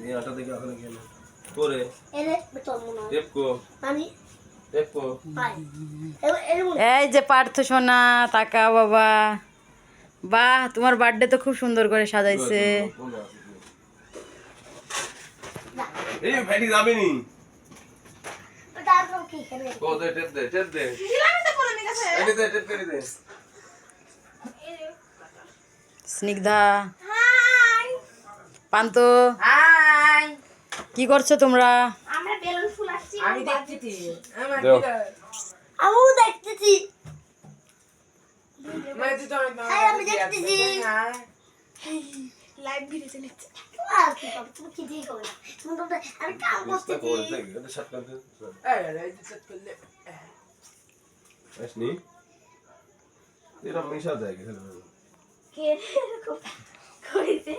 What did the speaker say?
এই আটা দেখে ওখানে গেল করে এনে বেতন মনে হয় টেপকো আমি টেপকো পাই এই যে পার্থ সোনা তাকা বাবা, বাহ তোমার বার্থডে তো খুব সুন্দর করে সাজাইছে। এই ফেটি যাবে নি তারপর কি এখানে ও দে টেপ দে দিলাম তো বলে নিয়ে গেছে এই দে টেপ করে দে স্নিগ্ধা, হাই পান্ত, হাই, কি করছো তোমরা? আমরা বেলুন ফুল আসছি আমি দেখতেছি। আমার দেও। আমি দেখতেছি মাঝে তো আমি দেখতেছি লাইভ ভিডিও চলছে আর কি করব তুমি কি দিয়ে করবে তুমি তো আমি কাম মিস্তা করতেছি করে দে এটা শট করে দে এই দিছত করলে আসনি এরা মিশা যায় গেছে কে কইছে